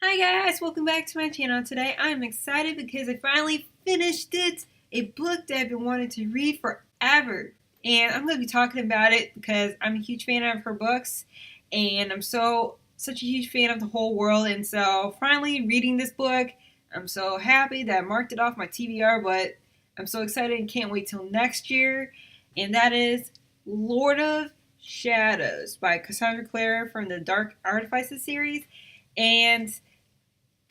Hi guys, welcome back to my channel. Today I'm excited because I finally finished it. A book that I've been wanting to read forever. And I'm going to be talking about it because I'm a huge fan of her books. And I'm such a huge fan of the whole world. And so finally reading this book, I'm so happy that I marked it off my TBR. But I'm so excited and can't wait till next year. And that is Lord of Shadows by Cassandra Clare from the Dark Artifices series. And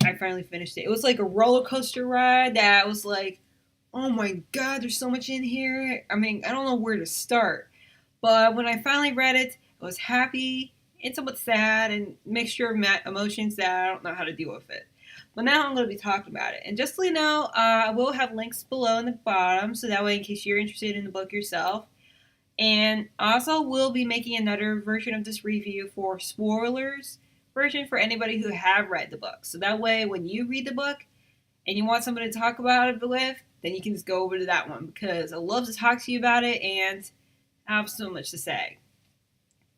I finally finished it. It was like a roller coaster ride that was like, oh my god, there's so much in here. I mean, I don't know where to start. But when I finally read it, I was happy and somewhat sad and mixture of emotions that I don't know how to deal with it. But now I'm going to be talking about it. And just so you know, I will have links below in the bottom, so that way in case you're interested in the book yourself. And also will be making another version of this review for spoilers version for anybody who have read the book. So that way when you read the book and you want somebody to talk about it with, then you can just go over to that one because I love to talk to you about it and I have so much to say.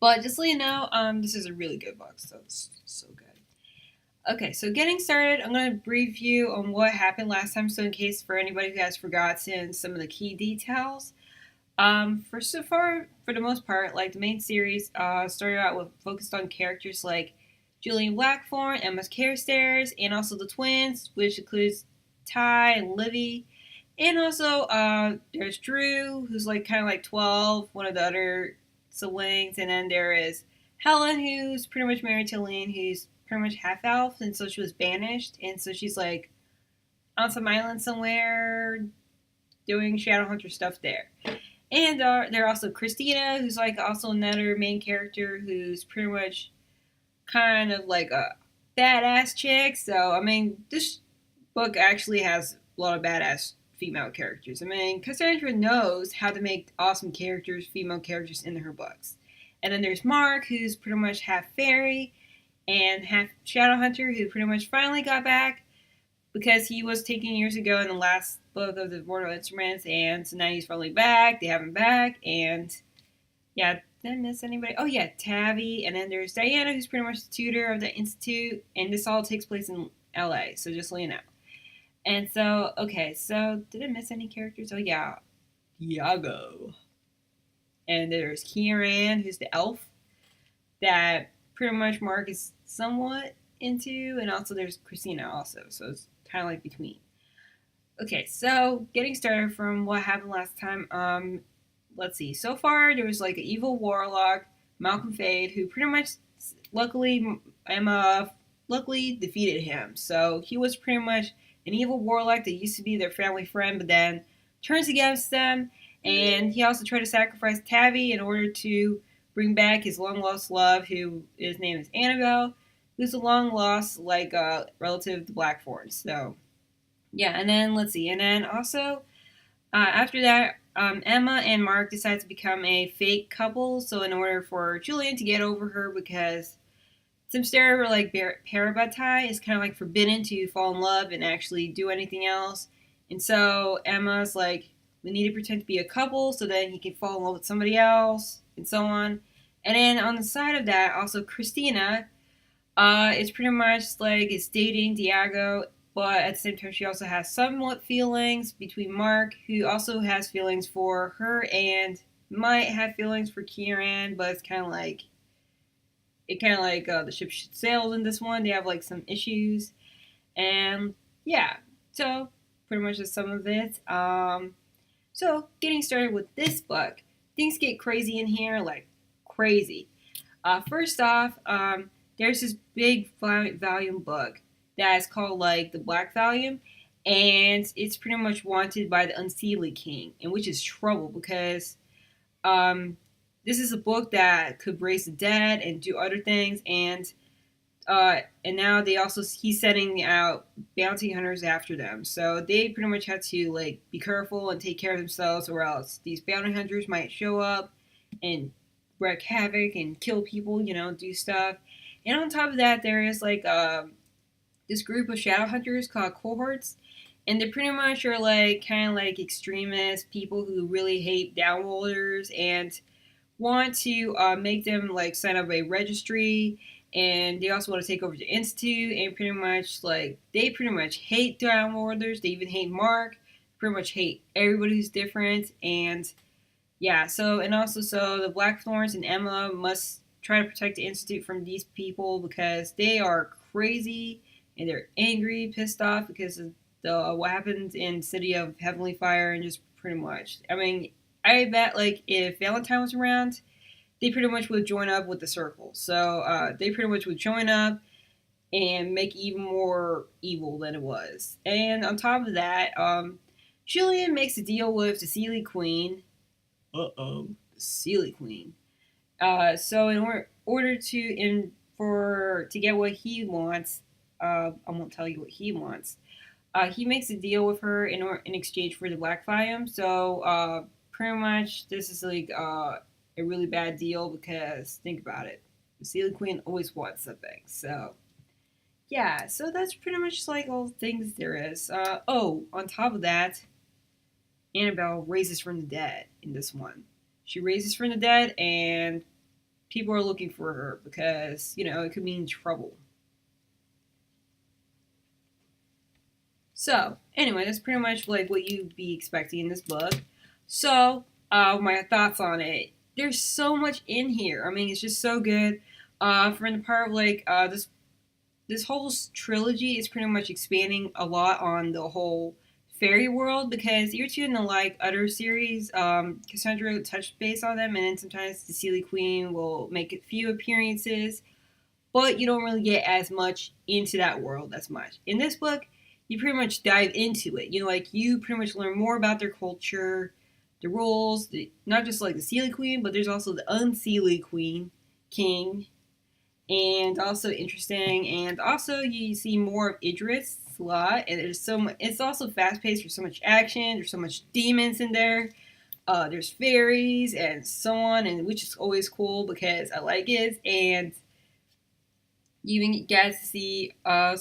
But just so you know, this is a really good book, so it's so good. Okay, so getting started, I'm going to brief you on what happened last time, so in case for anybody who has forgotten some of the key details. For the most part, like the main series started out with focused on characters like Julian Blackthorn, Emma Carstairs, and also the twins, which includes Ty and Livy. And also, there's Drew, who's like kind of like 12, one of the other siblings. And then there is Helen, who's pretty much married to Lynn, who's pretty much half elf, and so she was banished. And so she's like on some island somewhere doing Shadowhunter stuff there. And there are also Christina, who's like also another main character who's pretty much kind of like a badass chick. So, I mean, this book actually has a lot of badass female characters. I mean, Cassandra knows how to make awesome characters, female characters in her books. And then there's Mark, who's pretty much half fairy and half Shadowhunter, who pretty much finally got back because he was taken years ago in the last book of the Mortal Instruments, and so now he's finally back. They have him back, and yeah, did I miss anybody? Oh yeah, Tabby, and then there's Diana, who's pretty much the tutor of the institute, and this all takes place in LA, so just so you know. And so, okay, so did I miss any characters? Oh yeah, Iago. And there's Kieran, who's the elf that pretty much Mark is somewhat into, and also there's Christina also, so it's kind of like between. Okay, so getting started from what happened last time, let's see. So far, there was like an evil warlock, Malcolm Fade, who pretty much, luckily, Emma luckily defeated him. So he was pretty much an evil warlock that used to be their family friend, but then turns against them. And he also tried to sacrifice Tabby in order to bring back his long lost love, who his name is Annabelle, who's a long lost like relative to Blackthorn. So yeah, and then let's see, and then also after that, Emma and Mark decide to become a fake couple. So in order for Julian to get over her, because Simster or like Parabatai is kind of like forbidden to fall in love and actually do anything else. And so Emma's like, we need to pretend to be a couple so then he can fall in love with somebody else and so on. And then on the side of that, also Christina is pretty much like is dating Diago, but at the same time she also has somewhat feelings between Mark, who also has feelings for her and might have feelings for Kieran, but it's kind of like the ship sailed in this one. They have like some issues, and yeah, so pretty much just some of it. So getting started with this book, things get crazy in here, like crazy. First off, there's this big volume book that is called like the Black Volume, and it's pretty much wanted by the Unseelie King, and which is trouble because this is a book that could raise the dead and do other things, and now he's setting out bounty hunters after them, so they pretty much have to like be careful and take care of themselves, or else these bounty hunters might show up and wreak havoc and kill people, do stuff. And on top of that, there is like this group of shadow hunters called cohorts, and they pretty much are like kind of like extremist people who really hate downworlders and want to make them like sign up a registry and they also want to take over the Institute, and pretty much like they pretty much hate the Time Lorders. They even hate Mark. Pretty much hate everybody who's different, and yeah. So and also so the Blackthorns and Emma must try to protect the Institute from these people because they are crazy and they're angry, pissed off because of the what happened in City of Heavenly Fire, and just pretty much. I mean, I bet like if Valentine was around, they pretty much would join up with the Circle. So they pretty much would join up and make even more evil than it was. And on top of that, Julian makes a deal with the Sealy Queen. Sealy Queen. So in order to get what he wants, I won't tell you what he wants. He makes a deal with her in exchange for the Black Volume. So pretty much this is like a really bad deal because think about it, the Sealy Queen always wants something. So yeah, so that's pretty much like all the things there is. On top of that, Annabelle raises from the dead in this one. She raises from the dead, and people are looking for her because it could mean trouble. So anyway, that's pretty much like what you'd be expecting in this book. So my thoughts on it. There's so much in here. I mean, it's just so good. From the part of like this whole trilogy is pretty much expanding a lot on the whole fairy world because you're in the like other series, Cassandra touched base on them, and then sometimes the Sealy Queen will make a few appearances, but you don't really get as much into that world as much. In this book, you pretty much dive into it. You pretty much learn more about their culture, the rules, not just like the Sealy Queen, but there's also the Unsealy Queen, King, and also interesting. And also you see more of Idris a lot, and there's so much. It's also fast paced. There's so much action. There's so much demons in there. There's fairies and so on, and which is always cool because I like it. And you even get to see a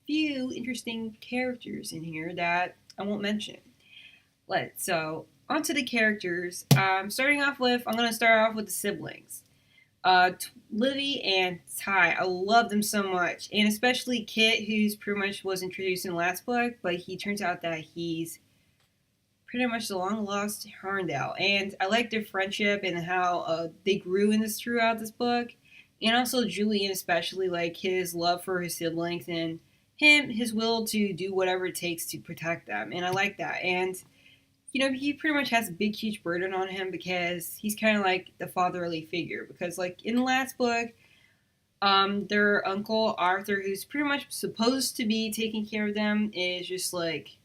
few interesting characters in here that I won't mention. So onto the characters. I'm going to start off with the siblings. Livy and Ty. I love them so much, and especially Kit, who's pretty much was introduced in the last book, but he turns out that he's pretty much the long lost Harndale. And I like their friendship and how they grew in this throughout this book, and also Julian, especially like his love for his siblings and his will to do whatever it takes to protect them, and I like that. And he pretty much has a big, huge burden on him because he's kind of like the fatherly figure. Because, like, in the last book, their uncle, Arthur, who's pretty much supposed to be taking care of them, is just, like,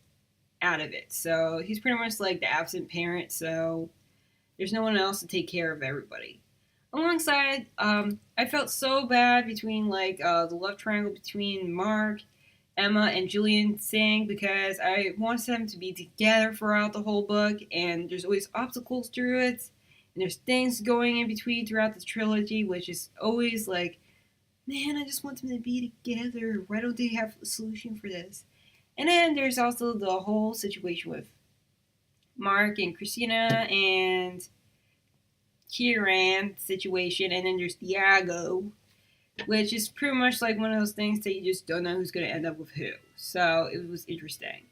out of it. So he's pretty much like the absent parent, so there's no one else to take care of everybody. Alongside, I felt so bad between, like, the love triangle between Mark, Emma, and Julian Singh because I wanted them to be together throughout the whole book, and there's always obstacles through it, and there's things going in between throughout the trilogy, which is always like, man, I just want them to be together. Why don't they have a solution for this? And then there's also the whole situation with Mark and Christina and Kieran situation, and then there's Diago, which is pretty much like one of those things that you just don't know who's going to end up with who. So it was interesting.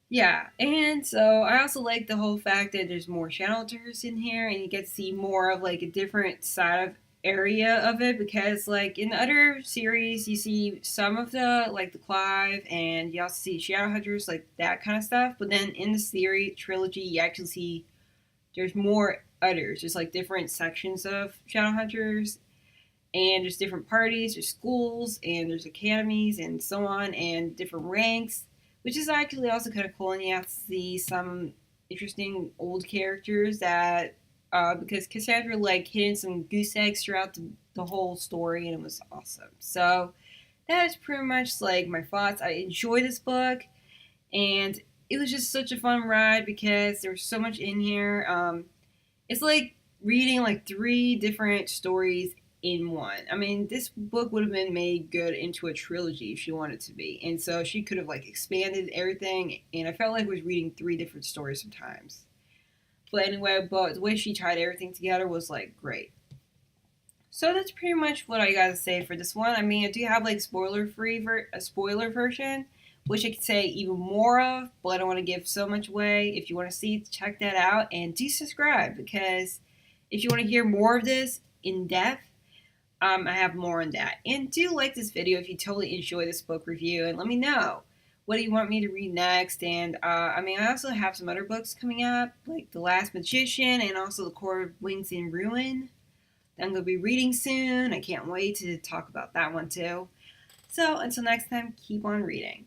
Yeah, and so I also like the whole fact that there's more Shadowhunters in here, and you get to see more of like a different side of area of it because like in the other series you see some of the Clive, and you also see Shadowhunters, like that kind of stuff, but then in the series trilogy you actually see there's more others. There's like different sections of Shadowhunters, and there's different parties, there's schools, and there's academies, and so on, and different ranks, which is actually also kind of cool. And you have to see some interesting old characters that, because Cassandra like hidden some goose eggs throughout the whole story, and it was awesome. So that is pretty much like my thoughts. I enjoyed this book, and it was just such a fun ride because there's so much in here. It's like reading like 3 different stories in one. I mean, this book would have been made good into a trilogy if she wanted to be. And so she could have like expanded everything, and I felt like I was reading 3 different stories sometimes. But anyway, the way she tied everything together was like great. So that's pretty much what I gotta say for this one. I mean, I do have like a spoiler version, which I could say even more of, but I don't want to give so much away. If you want to see, check that out and do subscribe because if you want to hear more of this in depth, I have more on that. And do like this video if you totally enjoy this book review, and let me know what do you want me to read next. And I mean, I also have some other books coming up, like The Last Magician and also The Court of Wings in Ruin. I'm going to be reading soon. I can't wait to talk about that one too. So until next time, keep on reading.